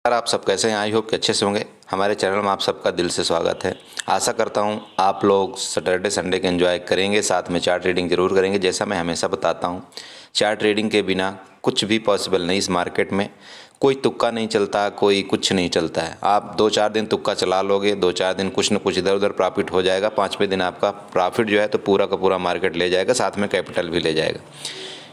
यार आप सब कैसे हैं? आई होप कि अच्छे से होंगे। हमारे चैनल में आप सबका दिल से स्वागत है। आशा करता हूं आप लोग सैटरडे संडे के एंजॉय करेंगे, साथ में चार्ट रीडिंग जरूर करेंगे। जैसा मैं हमेशा बताता हूं, चार्ट रीडिंग के बिना कुछ भी पॉसिबल नहीं। इस मार्केट में कोई तुक्का नहीं चलता, कोई कुछ नहीं चलता है। आप 2-4 दिन तुक्का चला लोगे, 2-4 दिन कुछ न कुछ इधर उधर प्रॉफिट हो जाएगा। 5वें दिन आपका प्रॉफिट जो है तो पूरा का पूरा मार्केट ले जाएगा, साथ में कैपिटल भी ले जाएगा।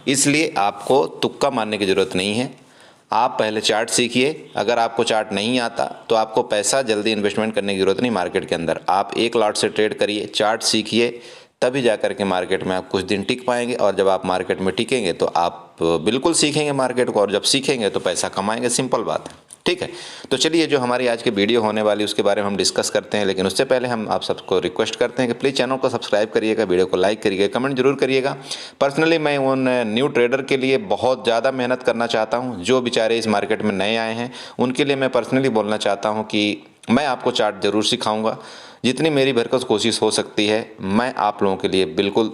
इसलिए आपको तुक्का मारने की ज़रूरत नहीं है। आप पहले चार्ट सीखिए। अगर आपको चार्ट नहीं आता तो आपको पैसा जल्दी इन्वेस्टमेंट करने की ज़रूरत नहीं। मार्केट के अंदर आप एक लॉट से ट्रेड करिए, चार्ट सीखिए, तभी जा कर के मार्केट में आप कुछ दिन टिक पाएंगे। और जब आप मार्केट में टिकेंगे तो आप बिल्कुल सीखेंगे मार्केट को, और जब सीखेंगे तो पैसा कमाएंगे। सिंपल बात है, ठीक है। तो चलिए, जो हमारी आज की वीडियो होने वाली उसके बारे में हम डिस्कस करते हैं। लेकिन उससे पहले हम आप सबको रिक्वेस्ट करते हैं कि प्लीज़ चैनल को सब्सक्राइब करिएगा, वीडियो को लाइक करिएगा, कमेंट जरूर करिएगा। पर्सनली मैं उन न्यू ट्रेडर के लिए बहुत ज़्यादा मेहनत करना चाहता हूँ जो बेचारे इस मार्केट में नए आए हैं। उनके लिए मैं पर्सनली बोलना चाहता हूँ कि मैं आपको चार्ट ज़रूर सिखाऊंगा। जितनी मेरी भरकस कोशिश हो सकती है मैं आप लोगों के लिए बिल्कुल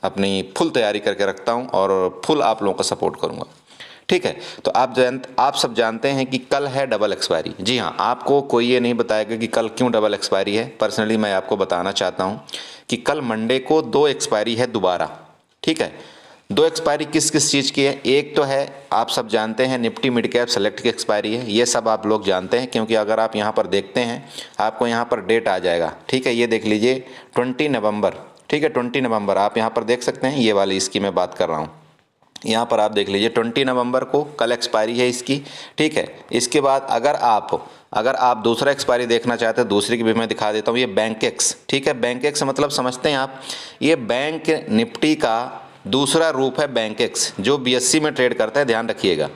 अपनी फुल तैयारी करके रखता हूँ और फुल आप लोगों का सपोर्ट करूँगा, ठीक है। तो आप सब जानते हैं कि कल है डबल एक्सपायरी। जी हाँ, आपको कोई ये नहीं बताएगा कि कल क्यों डबल एक्सपायरी है। पर्सनली मैं आपको बताना चाहता हूँ कि कल मंडे को 2 एक्सपायरी है दोबारा, ठीक है। 2 एक्सपायरी किस किस चीज़ की है? एक तो है, आप सब जानते हैं, निफ्टी मिड कैप सेलेक्ट की एक्सपायरी है। ये सब आप लोग जानते हैं, क्योंकि अगर आप यहाँ पर देखते हैं आपको यहाँ पर डेट आ जाएगा, ठीक है। ये देख लीजिए 20 नवंबर, ठीक है। 20 नवंबर आप यहाँ पर देख सकते हैं, ये वाली इसकी मैं बात कर रहा हूँ। यहाँ पर आप देख लीजिए 20 नवंबर को कल एक्सपायरी है इसकी, ठीक है। इसके बाद अगर आप दूसरा एक्सपायरी देखना चाहते हैं, दूसरी की भी मैं दिखा देता हूँ। ये बैंक एक्स, ठीक है। बैंक एक्स मतलब समझते हैं आप, ये बैंक निफ्टी का दूसरा रूप है बैंक एक्स, जो बीएससी में ट्रेड करता है। ध्यान रखिएगा,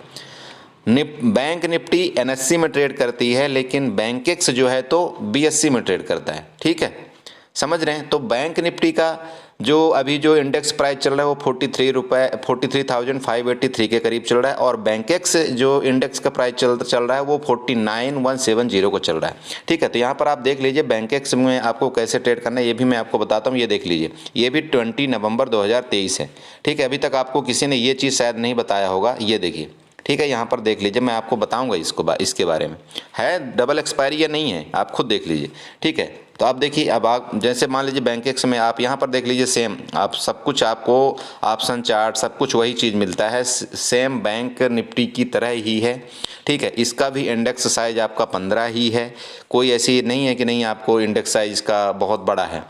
बैंक निफ्टी एनएससी में ट्रेड करती है, लेकिन बैंक एक्स जो है तो बीएससी में ट्रेड करता है, ठीक है। समझ रहे हैं? तो बैंक निफ्टी का जो अभी जो इंडेक्स प्राइस चल रहा है वो 43,583 के करीब चल रहा है, और बैंक एक्स जो इंडेक्स का प्राइस चल रहा है वो 49,170 को चल रहा है, ठीक है। तो यहाँ पर आप देख लीजिए बैंक एक्स में आपको कैसे ट्रेड करना है, ये भी मैं आपको बताता हूँ। ये देख लीजिए, ये भी 20 नवंबर 2023 है, ठीक है। अभी तक आपको किसी ने ये चीज़ शायद नहीं बताया होगा। ये देखिए, ठीक है, यहाँ पर देख लीजिए, मैं आपको बताऊंगा इसके बारे में है डबल एक्सपायरी या नहीं है, आप खुद देख लीजिए, ठीक है। तो आप देखिए, अब आप जैसे मान लीजिए बैंक एक्स में आप यहाँ पर देख लीजिए, सेम आप सब कुछ, आपको ऑप्शन चार्ट सब कुछ वही चीज़ मिलता है, सेम बैंक निफ्टी की तरह ही है, ठीक है। इसका भी इंडेक्स साइज आपका 15 ही है। कोई ऐसी नहीं है कि नहीं आपको इंडेक्स साइज का बहुत बड़ा है।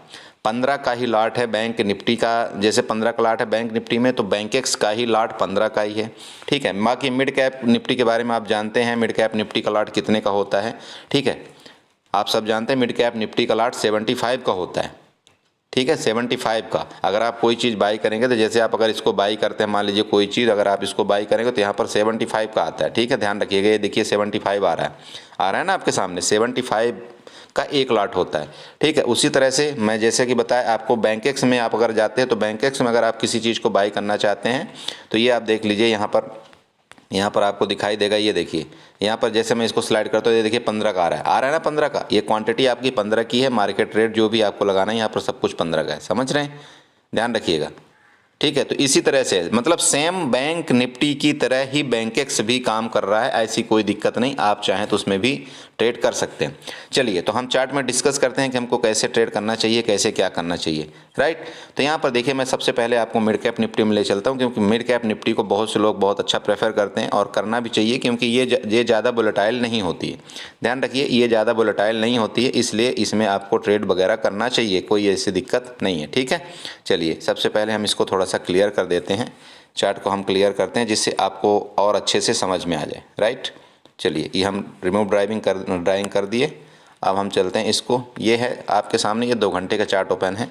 15 का ही लॉट है बैंक निफ्टी का। जैसे 15 का लॉट है बैंक निफ्टी में, तो बैंक एक्स का ही लॉट 15 का ही है, ठीक है। बाकी मिड कैप निफ्टी के बारे में आप जानते हैं, मिड कैप निफ्टी का लॉट कितने का होता है, ठीक है। आप सब जानते हैं मिड कैप निफ्टी का लॉट 75 का होता है, ठीक है। 75 का अगर आप कोई चीज़ बाई करेंगे, तो जैसे आप अगर इसको बाई करते हैं, मान लीजिए कोई चीज़ अगर आप इसको बाई करेंगे तो यहाँ पर 75 का आता है, ठीक है। ध्यान रखिएगा, ये देखिए 75 आ रहा है ना आपके सामने, 75 का एक लॉट होता है, ठीक है। उसी तरह से मैं जैसे कि बताया आपको, बैंक एक्स में आप अगर जाते हैं तो बैंक एक्स में अगर आप किसी चीज़ को बाई करना चाहते हैं तो ये आप देख लीजिए, यहाँ पर आपको दिखाई देगा। ये देखिए, यहाँ पर जैसे मैं इसको स्लाइड करता हूँ, ये देखिए 15 का आ रहा है ना, 15 का। ये क्वांटिटी आपकी 15 की है। मार्केट रेट जो भी आपको लगाना है यहाँ पर सब कुछ 15 का है, समझ रहे हैं? ध्यान रखिएगा, ठीक है। तो इसी तरह से मतलब सेम बैंक निफ्टी की तरह ही बैंक एक्स भी काम कर रहा है, ऐसी कोई दिक्कत नहीं। आप चाहें तो उसमें भी ट्रेड कर सकते हैं। चलिए, तो हम चार्ट में डिस्कस करते हैं कि हमको कैसे ट्रेड करना चाहिए, कैसे क्या करना चाहिए, राइट। तो यहाँ पर देखिए, मैं सबसे पहले आपको मिड कैप निफ्टी में ले चलता हूँ, क्योंकि मिड कैप निफ्टी को बहुत से लोग बहुत अच्छा प्रेफर करते हैं, और करना भी चाहिए, क्योंकि ये ज़्यादा वोलेटाइल नहीं होती है। ध्यान रखिए, ये ज़्यादा वोलेटाइल नहीं होती है, इसलिए इसमें आपको ट्रेड वगैरह करना चाहिए, कोई ऐसी दिक्कत नहीं है, ठीक है। चलिए, सबसे पहले हम इसको थोड़ा सा क्लियर कर देते हैं, चार्ट को हम क्लियर करते हैं, जिससे आपको और अच्छे से समझ में आ जाए, राइट। चलिए, ये हम रिमूव ड्राइंग कर दिए। अब हम चलते हैं इसको। ये है आपके सामने, ये 2 घंटे का चार्ट ओपन है।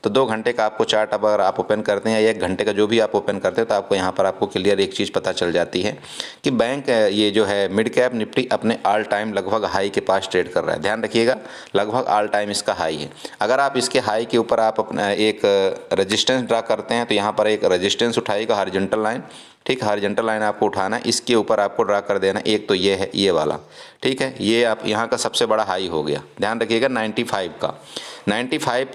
तो 2 घंटे का आपको चार्ट अब अगर आप ओपन करते हैं, या 1 घंटे का जो भी आप ओपन करते हैं, तो आपको यहाँ पर आपको क्लियर एक चीज़ पता चल जाती है कि बैंक ये जो है मिड कैप निफ्टी अपने ऑल टाइम लगभग हाई के पास ट्रेड कर रहा है। ध्यान रखिएगा, लगभग ऑल टाइम इसका हाई है। अगर आप इसके हाई के ऊपर आप अपना एक रजिस्टेंस ड्रा करते हैं, तो यहाँ पर एक रजिस्टेंस उठाएगा, हॉरिजॉन्टल लाइन, ठीक है। हॉरिजॉन्टल लाइन आपको उठाना है, इसके ऊपर आपको ड्रा कर देना। एक तो ये है, ये वाला, ठीक है। ये आप यहाँ का सबसे बड़ा हाई हो गया। ध्यान रखिएगा 95 का, 95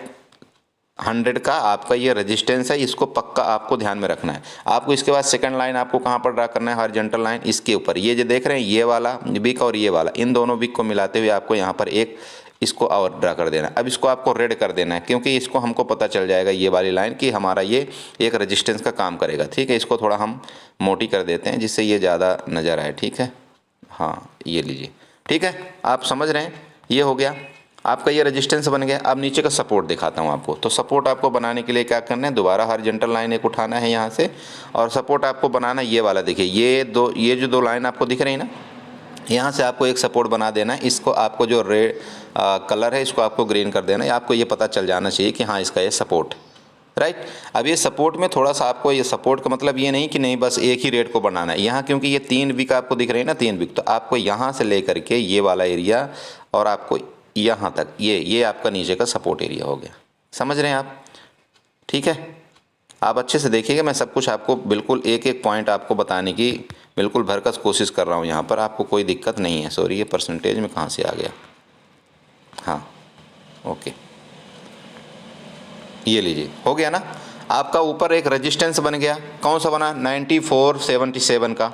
100 का आपका ये रेजिस्टेंस है, इसको पक्का आपको ध्यान में रखना है। आपको इसके बाद सेकंड लाइन आपको कहाँ पर ड्रा करना है, हॉरिजॉन्टल लाइन इसके ऊपर, ये जो देख रहे हैं ये वाला विक और ये वाला, इन दोनों विक को मिलाते हुए आपको यहाँ पर एक इसको और ड्रा कर देना है। अब इसको आपको रेड कर देना है, क्योंकि इसको हमको पता चल जाएगा ये वाली लाइन कि हमारा ये एक रेजिस्टेंस का काम करेगा। ठीक है, इसको थोड़ा हम मोटी कर देते हैं जिससे ये ज़्यादा नज़र आए। ठीक है, हाँ ये लीजिए। ठीक है, आप समझ रहे हैं, ये हो गया आपका, ये रेजिस्टेंस बन गया। अब नीचे का सपोर्ट दिखाता हूँ आपको। तो सपोर्ट आपको बनाने के लिए क्या करना है, दोबारा हॉरिजॉन्टल लाइन एक उठाना है यहाँ से, और सपोर्ट आपको बनाना है ये वाला। देखिए ये जो दो लाइन आपको दिख रही है ना, यहाँ से आपको एक सपोर्ट बना देना है। इसको आपको जो रेड कलर है इसको आपको ग्रीन कर देना है। आपको ये पता चल जाना चाहिए कि हाँ इसका ये सपोर्ट, राइट। अब ये सपोर्ट में थोड़ा सा आपको, ये सपोर्ट का मतलब ये नहीं कि नहीं बस एक ही रेट को बनाना है यहाँ, क्योंकि ये 3 विक आपको दिख रही है ना, 3 विक, तो आपको यहाँ से लेकर के ये वाला एरिया और आपको यहाँ तक ये आपका नीचे का सपोर्ट एरिया हो गया। समझ रहे हैं आप? ठीक है, आप अच्छे से देखिएगा, मैं सब कुछ आपको बिल्कुल एक एक पॉइंट आपको बताने की बिल्कुल भरकस कोशिश कर रहा हूँ यहाँ पर, आपको कोई दिक्कत नहीं है। सॉरी, ये परसेंटेज में कहाँ से आ गया, हाँ ओके, ये लीजिए, हो गया ना आपका। ऊपर एक रेजिस्टेंस बन गया, कौन सा बना, 9477 का,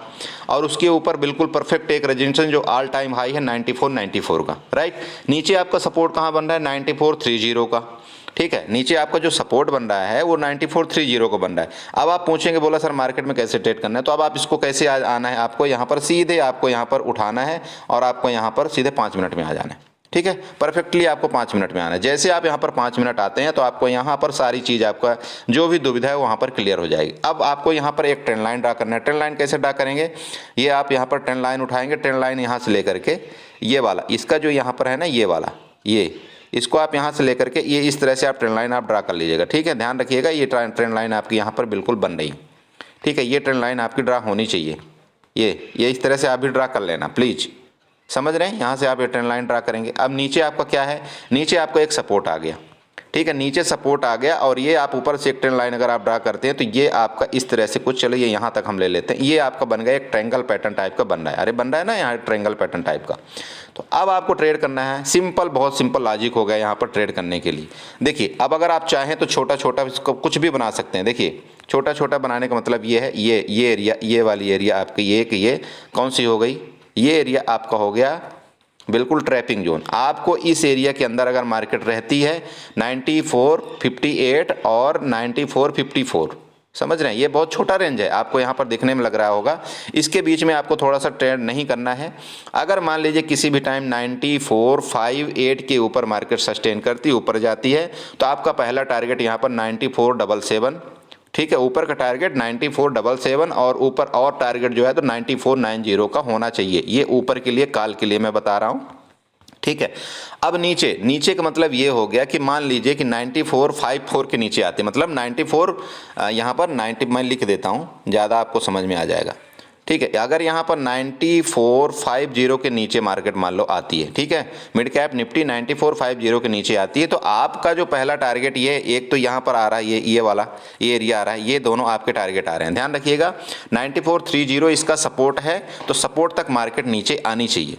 और उसके ऊपर बिल्कुल परफेक्ट एक रेजिस्टेंस जो ऑल टाइम हाई है 9494 का, राइट। नीचे आपका सपोर्ट कहाँ बन रहा है, 9430 का। ठीक है, नीचे आपका जो सपोर्ट बन रहा है वो 9430 को बन रहा है। अब आप पूछेंगे बोला सर मार्केट में कैसे ट्रेड करना है, तो अब आप इसको कैसे आना है, आपको यहाँ पर सीधे आपको यहाँ पर उठाना है और आपको यहाँ पर सीधे 5 मिनट में आ जाना है। ठीक है, परफेक्टली आपको 5 मिनट में आना है। जैसे आप यहाँ पर 5 मिनट आते हैं तो आपको यहाँ पर सारी चीज़, आपका जो भी दुविधा है वहाँ पर क्लियर हो जाएगी। अब आपको यहाँ पर एक ट्रेंड लाइन ड्रा करना है। ट्रेंड लाइन कैसे ड्रा करेंगे, ये आप यहाँ पर ट्रेंड लाइन उठाएंगे, ट्रेंड लाइन यहाँ से लेकर के ये वाला, इसका जो यहाँ पर है ना ये वाला, ये इसको आप यहाँ से लेकर के ये इस तरह से आप ट्रेंड लाइन आप ड्रा कर लीजिएगा। ठीक है, ध्यान रखिएगा ये ट्रेंड लाइन आपकी यहाँ पर बिल्कुल बन रही। ठीक है, ये ट्रेंड लाइन आपकी ड्रा होनी चाहिए, ये इस तरह से आप भी ड्रा कर लेना प्लीज़। समझ रहे हैं, यहाँ से आप ये ट्रेंड लाइन ड्रा करेंगे। अब नीचे आपका क्या है, नीचे आपका एक सपोर्ट आ गया। ठीक है, नीचे सपोर्ट आ गया और ये आप ऊपर से एक ट्रेंड लाइन अगर आप ड्रा करते हैं तो ये आपका इस तरह से कुछ, चलो ये यहाँ तक हम ले लेते हैं, ये आपका बन गया एक ट्रायंगल पैटर्न टाइप का बन रहा है। अरे बन रहा है ना यहाँ ट्रायंगल पैटर्न टाइप का। तो अब आपको ट्रेड करना है, सिंपल, बहुत सिंपल लॉजिक हो गया यहाँ पर ट्रेड करने के लिए। देखिए, अब अगर आप चाहें तो छोटा छोटा इसको कुछ भी बना सकते हैं। देखिए, छोटा छोटा बनाने का मतलब ये है, ये एरिया, ये वाली एरिया आपकी, ये कौन सी हो गई, ये एरिया आपका हो गया बिल्कुल ट्रैपिंग जोन। आपको इस एरिया के अंदर अगर मार्केट रहती है 9458 और 9454, समझ रहे हैं, ये बहुत छोटा रेंज है, आपको यहाँ पर दिखने में लग रहा होगा। इसके बीच में आपको थोड़ा सा ट्रेड नहीं करना है। अगर मान लीजिए किसी भी टाइम 9458 के ऊपर मार्केट सस्टेन करती, ऊपर जाती है, तो आपका पहला टारगेट यहाँ पर 9477। ठीक है, ऊपर का टारगेट 9477 और ऊपर और टारगेट जो है तो 9490 का होना चाहिए। ये ऊपर के लिए, काल के लिए मैं बता रहा हूँ। ठीक है, अब नीचे का मतलब ये हो गया कि मान लीजिए कि 9454 के नीचे आते, मतलब 94 यहाँ पर 90 मैं लिख देता हूँ, ज़्यादा आपको समझ में आ जाएगा। ठीक है, अगर यहाँ पर 9450 के नीचे मार्केट मान लो आती है, ठीक है, मिड कैप निफ्टी 9450 के नीचे आती है, तो आपका जो पहला टारगेट ये एक तो यहाँ पर आ रहा है, ये वाला ये एरिया आ रहा है, ये दोनों आपके टारगेट आ रहे हैं। ध्यान रखिएगा, 9430 इसका सपोर्ट है, तो सपोर्ट तक मार्केट नीचे आनी चाहिए।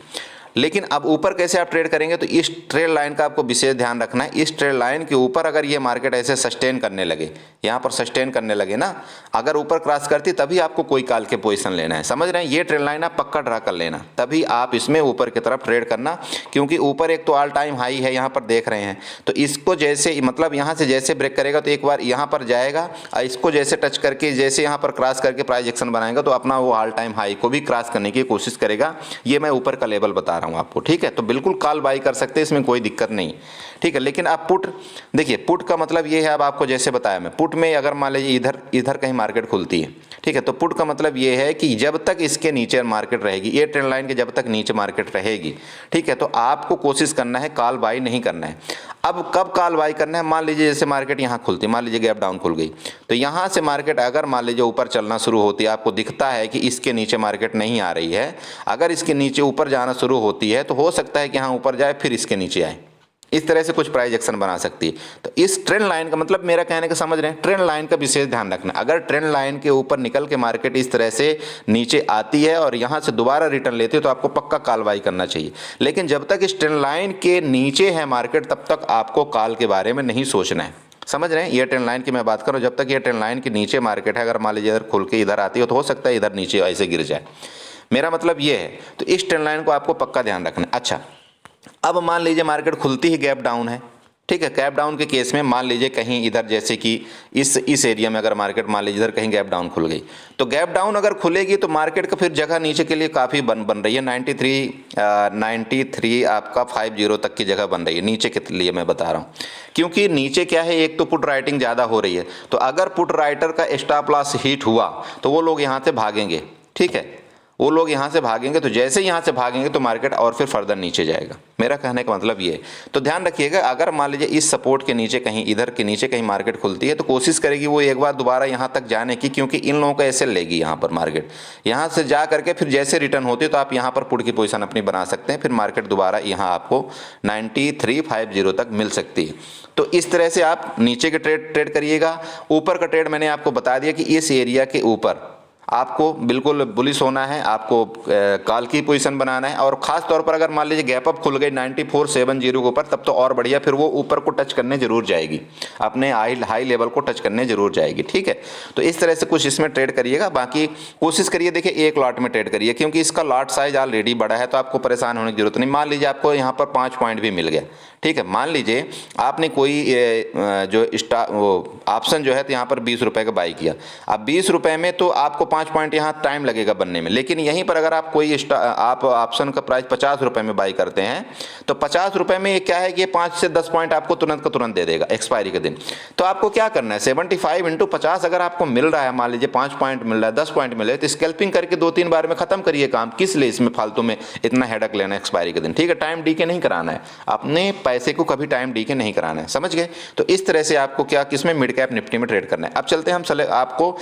लेकिन अब ऊपर कैसे आप ट्रेड करेंगे, तो इस ट्रेड लाइन का आपको विशेष ध्यान रखना है। इस ट्रेड लाइन के ऊपर अगर ये मार्केट ऐसे सस्टेन करने लगे, यहाँ पर सस्टेन करने लगे ना, अगर ऊपर क्रॉस करती तभी आपको कोई काल के पोजीशन लेना है। समझ रहे हैं, ये ट्रेड लाइन आप पक्का ड्रा कर लेना, तभी आप इसमें ऊपर की तरफ ट्रेड करना। क्योंकि ऊपर एक तो ऑल टाइम हाई है, यहाँ पर देख रहे हैं, तो इसको जैसे मतलब यहाँ से जैसे ब्रेक करेगा तो एक बार यहाँ पर जाएगा, और इसको जैसे टच करके जैसे यहाँ पर क्रॉस करके प्राइस एक्शन बनाएगा तो अपना वो ऑल टाइम हाई को भी क्रॉस करने की कोशिश करेगा। ये मैं ऊपर का लेवल बता रहा हूँ आपको। ठीक है, तो बिल्कुल कॉल बाई कर सकते हैं, इसमें कोई दिक्कत नहीं। ठीक है, लेकिन आप पुट देखिए, पुट का मतलब ये है, अब आपको जैसे बताया मैं, पुट में अगर मान लीजिए इधर कहीं मार्केट खुलती है, ठीक है, तो पुट का मतलब ये है कि जब तक इसके नीचे मार्केट रहेगी, ये ट्रेंड लाइन के जब तक नीचे मार्केट रहेगी, ठीक है, तो आपको कोशिश करना है कॉल बाई नहीं करना है। अब कब कॉल बाई करना है, मान लीजिए जैसे मार्केट यहाँ खुलती, मान लीजिए गैप डाउन खुल गई, तो यहाँ से मार्केट अगर मान लीजिए ऊपर चलना शुरू होती है, आपको दिखता है कि इसके नीचे मार्केट नहीं आ रही है, अगर इसके नीचे ऊपर जाना शुरू होती है तो हो सकता है कि हाँ ऊपर जाए फिर इसके नीचे आए, इस तरह से कुछ प्राइस एक्शन बना सकती है। तो इस ट्रेंड लाइन का मतलब, मेरा कहने का समझ रहे हैं, ट्रेंड लाइन का विशेष ध्यान रखना। अगर ट्रेंड लाइन के ऊपर निकल के मार्केट इस तरह से नीचे आती है और यहाँ से दोबारा रिटर्न लेती है तो आपको पक्का कॉल बाई करना चाहिए। लेकिन जब तक इस ट्रेंड लाइन के नीचे है मार्केट, तब तक आपको कॉल के बारे में नहीं सोचना है। समझ रहे हैं? ये ट्रेंड लाइन की मैं बात कर रहा हूँ। जब तक ये ट्रेंड लाइन के नीचे मार्केट है, अगर मान लीजिए इधर खुल के इधर आती है तो हो सकता है इधर नीचे ऐसे गिर जाए, मेरा मतलब ये है। तो इस ट्रेंड लाइन को आपको पक्का ध्यान रखना है। अच्छा, अब मान लीजिए मार्केट खुलती ही गैप डाउन है, ठीक है। गैप डाउन के केस में मान लीजिए कहीं इधर जैसे कि इस एरिया में अगर मार्केट मान लीजिए इधर कहीं गैप डाउन खुल गई, तो गैप डाउन अगर खुलेगी तो मार्केट का फिर जगह नीचे के लिए काफ़ी बन रही है। 93 आपका 50 तक की जगह बन रही है नीचे के लिए, मैं बता रहा हूँ। क्योंकि नीचे क्या है, एक तो पुट राइटिंग ज़्यादा हो रही है, तो अगर पुट राइटर का स्टॉप लॉस हिट हुआ तो वो लोग यहाँ से भागेंगे, ठीक है। वो लोग यहाँ से भागेंगे, तो जैसे यहाँ से भागेंगे तो मार्केट और फिर फर्दर नीचे जाएगा। मेरा कहने का मतलब ये है। तो ध्यान रखिएगा, अगर मान लीजिए इस सपोर्ट के नीचे कहीं, इधर के नीचे कहीं मार्केट खुलती है तो कोशिश करेगी वो एक बार दोबारा यहाँ तक जाने की, क्योंकि इन लोगों को ऐसे लेगी यहाँ पर मार्केट। यहाँ से जा करके फिर जैसे रिटर्न होती है तो आप यहाँ पर पुट की पोजीशन अपनी बना सकते हैं, फिर मार्केट दोबारा यहाँ आपको 9350 तक मिल सकती है। तो इस तरह से आप नीचे के ट्रेड करिएगा। ऊपर का ट्रेड मैंने आपको बता दिया कि इस एरिया के ऊपर आपको बिल्कुल बुलिश होना है, आपको कॉल की पोजीशन बनाना है। और खास तौर पर अगर मान लीजिए गैप अप खुल गई 9470 के ऊपर, तब तो और बढ़िया, फिर वो ऊपर को टच करने जरूर जाएगी, अपने हाई लेवल को टच करने जरूर जाएगी, ठीक है। तो इस तरह से कुछ इसमें ट्रेड करिएगा। बाकी कोशिश करिए, देखिए एक लॉट में ट्रेड करिए, क्योंकि इसका लॉट साइज ऑलरेडी बड़ा है, तो आपको परेशान होने की जरूरत नहीं। मान लीजिए आपको यहाँ पर 5 पॉइंट भी मिल गया, ठीक है। मान लीजिए आपने कोई जो ऑप्शन जो है तो यहाँ पर 20 रुपए का बाई किया। अब 20 रुपए में तो आपको 5 पॉइंट यहाँ टाइम लगेगा बनने में, लेकिन यहीं पर अगर आप कोई आप ऑप्शन का प्राइस 50 रुपए में बाई करते हैं तो 50 रुपए में ये क्या है कि ये 5 से 10 पॉइंट आपको तुरंत का तुरंत दे देगा एक्सपायरी के दिन। तो आपको क्या करना है, 75 इंटू 50 अगर आपको मिल रहा है, मान लीजिए 5 पॉइंट मिल रहा है, 10 पॉइंट मिले, तो स्कैल्पिंग करके 2-3 बार में खत्म करिए काम। किस लिए इसमें फालतू में इतना हेडक लेना है एक्सपायरी के दिन, ठीक है। टाइम डी के नहीं कराना है, अपने पैसे को कभी टाइम डी के नहीं कराना है, समझ गए। तो इस तरह से आपको क्या, किसमें, मिड कैप निफ्टी में ट्रेड करना है। अब चलते हैं हम आपको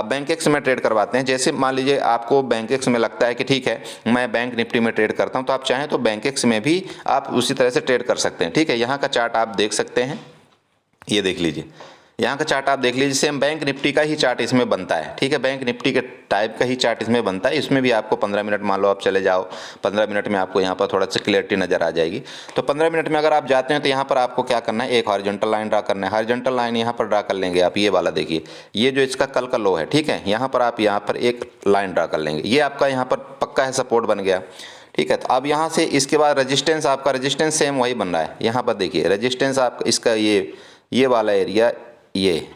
बैंक एक्स में ट्रेड करवाते हैं। जैसे मान लीजिए आपको बैंक एक्स में लगता है कि ठीक है मैं बैंक निफ्टी में ट्रेड करता हूं, तो आप चाहें तो बैंक एक्स में भी आप उसी तरह से ट्रेड कर सकते हैं, ठीक है। यहाँ का चार्ट आप देख सकते हैं, ये देख लीजिए, यहाँ का चार्ट आप देख लीजिए। सेम बैंक निफ्टी का ही चार्ट इसमें बनता है, ठीक है। बैंक निफ्टी के टाइप का ही चार्ट इसमें बनता है। इसमें भी आपको 15 मिनट, मान लो आप चले जाओ, 15 मिनट में आपको यहाँ पर थोड़ा सा क्लियरिटी नजर आ जाएगी। तो 15 मिनट में अगर आप जाते हैं तो यहाँ पर आपको क्या करना है, एक हॉरिजॉन्टल लाइन ड्रा करना है। हॉरिजॉन्टल लाइन यहाँ पर ड्रा कर लेंगे आप, ये वाला देखिए, ये जो इसका कल का लो है, ठीक है। यहाँ पर आप यहाँ पर एक लाइन ड्रा कर लेंगे, ये आपका यहाँ पर पक्का है, सपोर्ट बन गया, ठीक है। तो अब यहाँ से इसके बाद रजिस्टेंस, आपका रजिस्टेंस सेम वही बन रहा है। यहाँ पर देखिए रजिस्टेंस आप इसका ये वाला एरिया, ये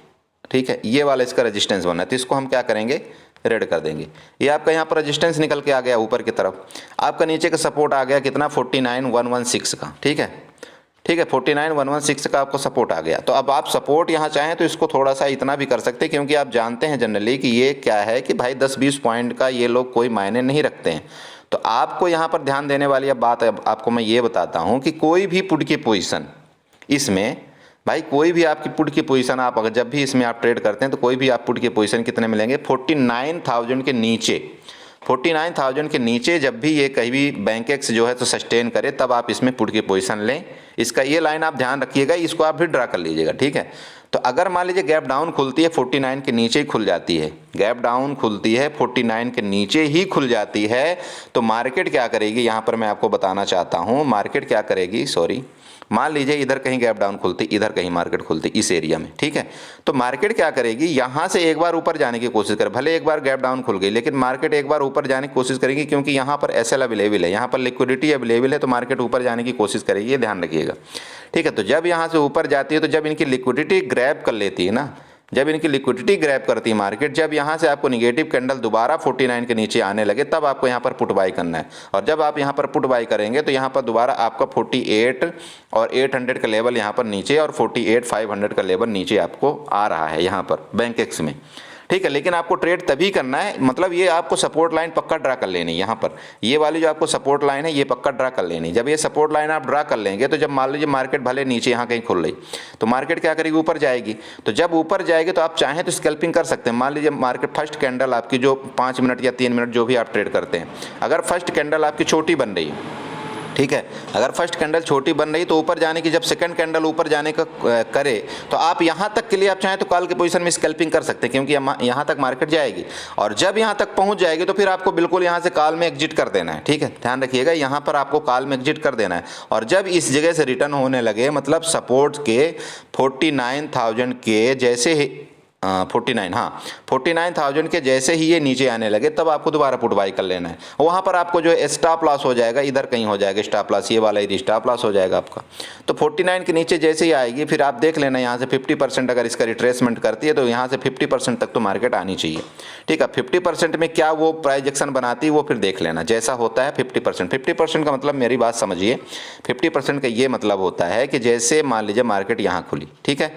ठीक है, ये वाला इसका रेजिस्टेंस बना है। तो इसको हम क्या करेंगे, रेड कर देंगे। ये आपका यहाँ पर रेजिस्टेंस निकल के आ गया ऊपर की तरफ। आपका नीचे का सपोर्ट आ गया कितना, 49116 का, ठीक है, ठीक है, 49116 का आपको सपोर्ट आ गया। तो अब आप सपोर्ट यहाँ चाहें तो इसको थोड़ा सा इतना भी कर सकते हैं, क्योंकि आप जानते हैं जनरली कि ये क्या है कि भाई 10-20 पॉइंट का ये लोग कोई मायने नहीं रखते हैं। तो आपको यहाँ पर ध्यान देने वाली अब बात आपको मैं ये बताता हूँ कि कोई भी पुट की पोजीशन इसमें, भाई कोई भी आपकी पुट की पोजीशन, आप अगर जब भी इसमें आप ट्रेड करते हैं तो कोई भी आप पुट की पोजीशन कितने मिलेंगे, 49,000 के नीचे, 49,000 के नीचे जब भी ये कहीं भी बैंक एक्स जो है तो सस्टेन करे, तब आप इसमें पुट की पोजीशन लें। इसका ये लाइन आप ध्यान रखिएगा, इसको आप भी ड्रा कर लीजिएगा, ठीक है। तो अगर मान लीजिए गैप डाउन खुलती है 49 के नीचे ही खुल जाती है, गैप डाउन खुलती है 49 के नीचे ही खुल जाती है, तो मार्केट क्या करेगी, यहाँ पर मैं आपको बताना चाहता हूँ मार्केट क्या करेगी, सॉरी, मान लीजिए इधर कहीं गैप डाउन खुलती, इधर कहीं मार्केट खुलती इस एरिया में, ठीक है। तो मार्केट क्या करेगी, यहाँ से एक बार ऊपर जाने की कोशिश करे, भले एक बार गैप डाउन खुल गई, लेकिन मार्केट एक बार ऊपर जाने की कोशिश करेगी, क्योंकि यहाँ पर एसएल अवेलेबल है, यहाँ पर लिक्विडिटी अवेलेबल है, तो मार्केट ऊपर जाने की कोशिश करेगी, ये ध्यान रखिएगा, ठीक है। तो जब यहाँ से ऊपर जाती है, तो जब इनकी लिक्विडिटी ग्रैब कर लेती है ना, जब इनकी लिक्विडिटी ग्रैब करती है मार्केट, जब यहाँ से आपको निगेटिव कैंडल दोबारा 49 के नीचे आने लगे, तब आपको यहाँ पर पुट बाई करना है। और जब आप यहाँ पर पुट बाई करेंगे तो यहाँ पर दोबारा आपका 48 और 800 का लेवल यहाँ पर नीचे, और 48,500 का लेवल नीचे आपको आ रहा है यहाँ पर बैंक एक्स में, ठीक है। लेकिन आपको ट्रेड तभी करना है, मतलब ये आपको सपोर्ट लाइन पक्का ड्रा कर लेनी, यहाँ पर ये वाली जो आपको सपोर्ट लाइन है ये पक्का ड्रा कर लेनी। जब ये सपोर्ट लाइन आप ड्रा कर लेंगे तो जब मान लीजिए मार्केट भले नीचे यहाँ कहीं खुल रही, तो मार्केट क्या करेगी, ऊपर जाएगी। तो जब ऊपर जाएगी तो आप चाहें तो स्कैल्पिंग कर सकते हैं। मान लीजिए मार्केट फर्स्ट कैंडल आपकी जो 5 मिनट या 3 मिनट जो भी आप ट्रेड करते हैं, अगर फर्स्ट कैंडल आपकी छोटी बन रही है, ठीक है। अगर फर्स्ट कैंडल छोटी बन रही तो ऊपर जाने की, जब सेकंड कैंडल ऊपर जाने का करे तो आप यहाँ तक के लिए आप चाहें तो कॉल के पोजीशन में स्कैल्पिंग कर सकते हैं, क्योंकि यहाँ तक मार्केट जाएगी और जब यहाँ तक पहुँच जाएगी तो फिर आपको बिल्कुल यहाँ से कॉल में एग्जिट कर देना है। ठीक है, ध्यान रखिएगा, यहाँ पर आपको कॉल में एग्जिट कर देना है और जब इस जगह से रिटर्न होने लगे, मतलब सपोर्ट के 49,000 के जैसे ही 49,000 के जैसे ही ये नीचे आने लगे तब आपको दोबारा पुट बाई कर लेना है। वहाँ पर आपको जो है स्टॉप लॉस हो जाएगा, इधर कहीं हो जाएगा स्टॉप लॉस, ये वाला ही स्टॉप लॉस हो जाएगा आपका। तो 49 के नीचे जैसे ही आएगी फिर आप देख लेना यहाँ से 50% अगर इसका रिट्रेसमेंट करती है तो यहाँ से 50% तक तो मार्केट आनी चाहिए। ठीक है, 50% में क्या वो प्राइस एक्शन बनाती है वो फिर देख लेना जैसा होता है। 50% का मतलब मेरी बात समझिए, 50% का ये मतलब होता है कि जैसे मान लीजिए मार्केट यहाँ खुली, ठीक है,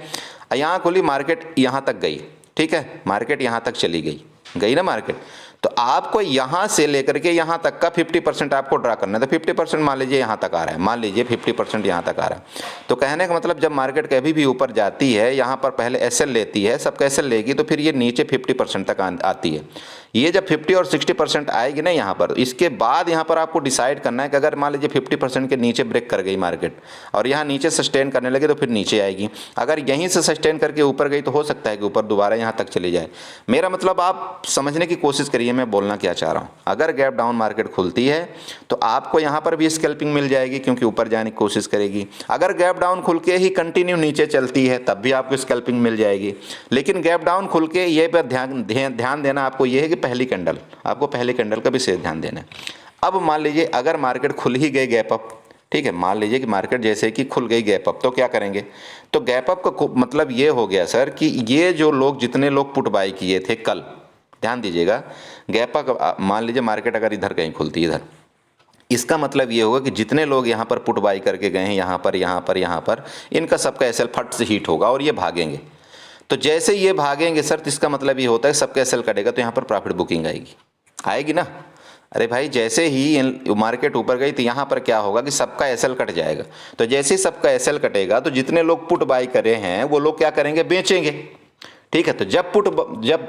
यहाँ खुली मार्केट यहाँ तक गई, ठीक है, मार्केट यहाँ तक चली गई ना मार्केट, तो आपको यहाँ से लेकर के यहाँ तक का 50% आपको ड्रा करना है। तो 50% मान लीजिए यहाँ तक आ रहा है, मान लीजिए 50% यहाँ तक आ रहा है, तो कहने का मतलब जब मार्केट कभी भी ऊपर जाती है यहाँ पर पहले एसएल लेती है, सबका एसएल लेगी तो फिर ये नीचे 50% तक आती है। ये जब 50 और 60% आएगी ना यहाँ पर, इसके बाद यहाँ पर आपको डिसाइड करना है कि अगर मान लीजिए 50% के नीचे ब्रेक कर गई मार्केट और यहाँ नीचे सस्टेन करने लगे तो फिर नीचे आएगी। अगर यहीं से सस्टेन करके ऊपर गई तो हो सकता है कि ऊपर दोबारा यहाँ तक चली जाए। मेरा मतलब आप समझने की कोशिश करिए मैं बोलना क्या चाह रहा हूँ। अगर गैप डाउन मार्केट खुलती है तो आपको यहाँ पर भी स्कैल्पिंग मिल जाएगी क्योंकि ऊपर जाने की कोशिश करेगी। अगर गैप डाउन खुल के ही कंटिन्यू नीचे चलती है तब भी आपको स्कैल्पिंग मिल जाएगी। लेकिन गैप डाउन खुल के ये पर ध्यान देना आपको ये है कि पहली कैंडल, आपको पहले कैंडल का विशेष ध्यान देना है। अब मान लीजिए अगर मार्केट खुल ही गई गैप अप, ठीक है, मान लीजिए कि मार्केट जैसे कि खुल गई गैप अप, तो क्या करेंगे? तो गैप अप का मतलब ये हो गया सर कि ये जो लोग जितने लोग पुट बाई किए थे कल, ध्यान दीजिएगा, गैप अप मान लीजिए मार्केट अगर इधर कहीं खुलती है इधर, इसका मतलब ये होगा कि जितने लोग यहाँ पर पुट बाई करके गए हैं यहाँ पर इनका सबका एसएल फट से हीट होगा और ये भागेंगे। तो जैसे ये भागेंगे सर तो इसका मतलब ये होता है सबका एसएल कटेगा तो यहाँ पर प्रॉफिट बुकिंग आएगी ना। अरे भाई जैसे ही मार्केट ऊपर गई तो यहाँ पर क्या होगा कि सबका एसएल कट जाएगा। तो जैसे ही सबका एसएल कटेगा तो जितने लोग पुट बाई करे हैं वो लोग क्या करेंगे? बेचेंगे। ठीक है, तो जब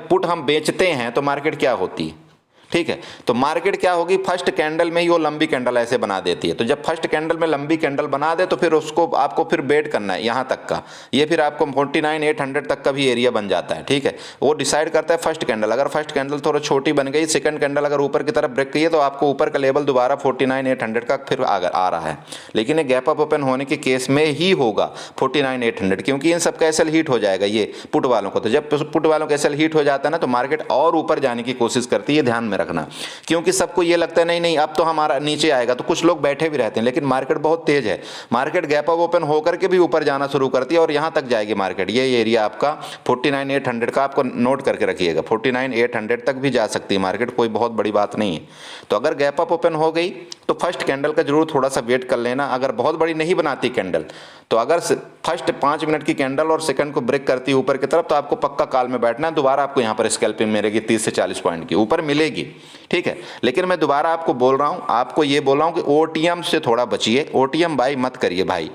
पुट हम बेचते हैं तो मार्केट क्या होती है? ठीक है, तो मार्केट क्या होगी? फर्स्ट कैंडल में ही वो लंबी कैंडल ऐसे बना देती है। तो जब फर्स्ट कैंडल में लंबी कैंडल बना दे तो फिर उसको आपको फिर बेट करना है यहाँ तक का, ये फिर आपको 49,800 तक का भी एरिया बन जाता है। ठीक है, वो डिसाइड करता है फर्स्ट कैंडल। अगर फर्स्ट कैंडल थोड़ा छोटी बन गई, सेकंड कैंडल अगर ऊपर की तरफ ब्रेक की है तो आपको ऊपर का लेवल दोबारा 49,800 का फिर आ रहा है। लेकिन ये गैप अप ओपन होने के केस में ही होगा 49,800, क्योंकि इन सबका एसएल हीट हो जाएगा ये पुट वालों को। तो जब पुट वालों का एसएल हीट हो जाता है ना तो मार्केट और ऊपर जाने की कोशिश करती है, ध्यान में रखना। क्योंकि सबको ये लगता है नहीं अब तो हमारा नीचे आएगा, तो कुछ लोग बैठे भी रहते हैं। लेकिन मार्केट बहुत तेज है, मार्केट गैप अप ओपन होकर के भी ऊपर जाना शुरू करती है और यहां तक जाएगी मार्केट। ये एरिया आपका 49,800 का आपको नोट करके रखिएगा, 49,800 तक भी जा सकती है मार्केट, कोई बहुत बड़ी बात नहीं है। तो अगर गैप अप ओपन हो गई तो फर्स्ट कैंडल का जरूर थोड़ा सा वेट कर लेना। अगर बहुत बड़ी नहीं बनाती कैंडल तो अगर फर्स्ट 5 मिनट की कैंडल और सेकंड को ब्रेक करती है ऊपर की तरफ तो आपको पक्का कॉल में बैठना है। दोबारा आपको यहाँ पर स्कैल्पिंग मिलेगी 30 से 40 पॉइंट की ऊपर मिलेगी। ठीक है, लेकिन मैं दोबारा आपको बोल रहा हूँ, आपको ये बोल रहा हूँ कि ओटीएम से थोड़ा बचिए, ओटीएम बाई मत करिए भाई।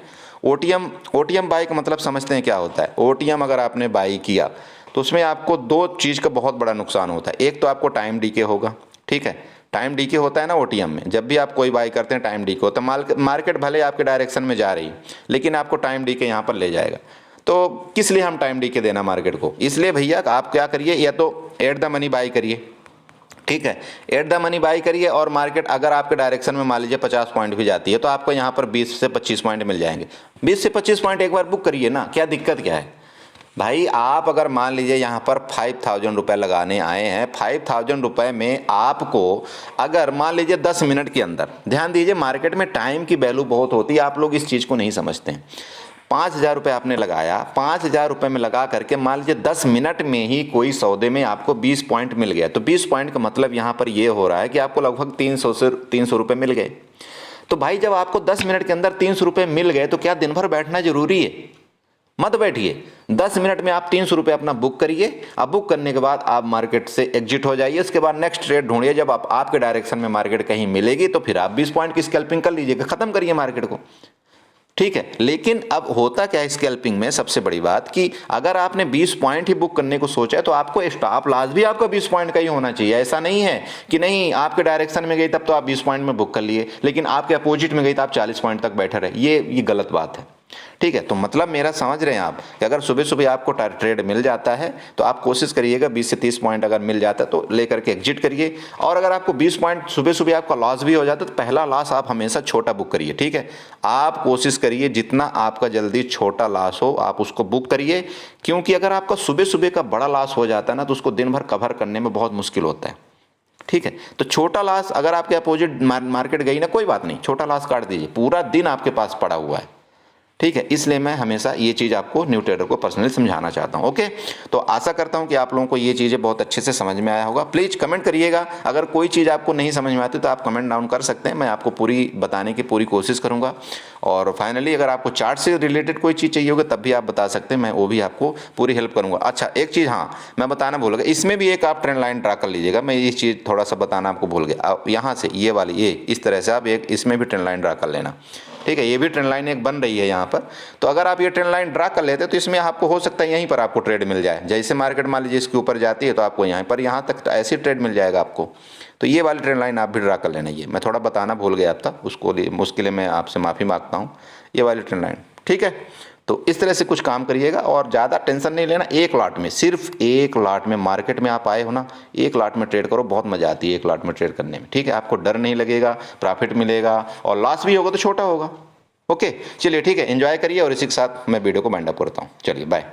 ओटीएम बाई का मतलब समझते हैं क्या होता है? ओटीएम अगर आपने बाई किया तो उसमें आपको 2 चीज़ का बहुत बड़ा नुकसान होता है। एक तो आपको टाइम डीके होगा, ठीक है, टाइम डीके होता है ना ओटीएम में। जब भी आप कोई बाई करते हैं टाइम डीके होता है। मार्केट भले आपके डायरेक्शन में जा रही है लेकिन आपको टाइम डीके यहाँ पर ले जाएगा। तो किस लिए हम टाइम डीके देना मार्केट को? इसलिए भैया आप क्या करिए, या तो एट द मनी बाई करिए, ठीक है, एट द मनी बाई करिए। और मार्केट अगर आपके डायरेक्शन में मान लीजिए 50 पॉइंट भी जाती है तो आपको यहाँ पर 20 से 25 पॉइंट मिल जाएंगे। 20 से 25 पॉइंट एक बार बुक करिए ना, क्या दिक्कत क्या है भाई? आप अगर मान लीजिए यहाँ पर 5,000 रुपये लगाने आए हैं, 5,000 रुपये में आपको अगर मान लीजिए 10 मिनट के अंदर, ध्यान दीजिए मार्केट में टाइम की वैल्यू बहुत होती है, आप लोग इस चीज़ को नहीं समझते हैं। 5,000 रुपये आपने लगाया, 5,000 रुपये में लगा करके मान लीजिए 10 मिनट में ही कोई सौदे में आपको 20 पॉइंट मिल गया। तो 20 पॉइंट का मतलब यहाँ पर ये हो रहा है कि आपको लगभग 300 रुपये मिल गए। तो भाई जब आपको 10 मिनट के अंदर 300 रुपये मिल गए तो क्या दिन भर बैठना जरूरी है? मत बैठिए, 10 मिनट में आप 300 रुपये अपना बुक करिए। अब बुक करने के बाद आप मार्केट से एग्जिट हो जाइए। उसके बाद नेक्स्ट ट्रेड ढूंढिए, जब आपके डायरेक्शन में मार्केट कहीं मिलेगी तो फिर आप 20 पॉइंट की स्कैल्पिंग कर लीजिएगा, खत्म करिए मार्केट को। ठीक है। लेकिन अब होता क्या है स्कैल्पिंग में, सबसे बड़ी बात कि अगर आपने 20 पॉइंट ही बुक करने को सोचा है तो आपको स्टॉप लॉस भी आपका 20 पॉइंट का ही होना चाहिए। ऐसा नहीं है कि नहीं आपके डायरेक्शन में गई तब तो आप 20 पॉइंट में बुक कर लिए, लेकिन आपके अपोजिट में गई तो आप 40 पॉइंट तक बैठे रहे, ये गलत बात है। ठीक है, तो मतलब मेरा समझ रहे हैं आप कि अगर सुबह सुबह आपको ट्रेड मिल जाता है तो आप कोशिश करिएगा 20 से 30 पॉइंट अगर मिल जाता है तो लेकर के एग्जिट करिए। और अगर आपको 20 पॉइंट सुबह सुबह आपका लॉस भी हो जाता है तो पहला लॉस आप हमेशा छोटा बुक करिए। ठीक है, आप कोशिश करिए जितना आपका जल्दी छोटा लॉस हो आप उसको बुक करिए, क्योंकि अगर आपका सुबह सुबह का बड़ा लॉस हो जाता है ना तो उसको दिन भर कवर करने में बहुत मुश्किल होता है। ठीक है, तो छोटा लॉस अगर आपके अपोजिट मार्केट गई ना, कोई बात नहीं, छोटा लॉस काट दीजिए, पूरा दिन आपके पास पड़ा हुआ है। ठीक है, इसलिए मैं हमेशा ये चीज़ आपको न्यू ट्रेडर को पर्सनली समझाना चाहता हूँ। ओके, तो आशा करता हूँ कि आप लोगों को ये चीज़ें बहुत अच्छे से समझ में आया होगा। प्लीज़ कमेंट करिएगा, अगर कोई चीज़ आपको नहीं समझ में आती तो आप कमेंट डाउन कर सकते हैं, मैं आपको पूरी बताने की पूरी कोशिश करूँगा। और फाइनली अगर आपको चार्ट से रिलेटेड कोई चीज़ चाहिए होगी तब भी आप बता सकते हैं, मैं वो भी आपको पूरी हेल्प करूँगा। अच्छा, एक चीज़ हाँ मैं बताना भूल गया, इसमें भी एक आप ट्रेंड लाइन ड्रा कर लीजिएगा, मैं ये चीज़ थोड़ा सा बताना आपको भूल गया। आप यहाँ से ये वाली ये इस तरह से आप एक इसमें भी ट्रेंड लाइन ड्रा कर लेना। ठीक है, ये भी ट्रेंड लाइन एक बन रही है यहाँ पर, तो अगर आप ये ट्रेंड लाइन ड्रा कर लेते तो इसमें आपको हो सकता है यहीं पर आपको ट्रेड मिल जाए। जैसे मार्केट मान लीजिए इसके ऊपर जाती है तो आपको यहाँ पर यहाँ तक तो ऐसी ट्रेड मिल जाएगा आपको। तो ये वाली ट्रेंड लाइन आप भी ड्रा कर लेना, ये मैं थोड़ा बताना भूल गया अब तक, उसके लिए मैं आपसे माफ़ी मांगता हूँ। ये वाली ट्रेंड लाइन, ठीक है, तो इस तरह से कुछ काम करिएगा और ज़्यादा टेंशन नहीं लेना। एक लॉट में, सिर्फ एक लॉट में मार्केट में आप आए हो ना, एक लॉट में ट्रेड करो, बहुत मज़ा आती है एक लॉट में ट्रेड करने में। ठीक है, आपको डर नहीं लगेगा, प्रॉफिट मिलेगा और लॉस भी होगा तो छोटा होगा। ओके, चलिए ठीक है, एंजॉय करिए और इसी के साथ मैं वीडियो को वाइंड अप करता हूँ। चलिए बाय।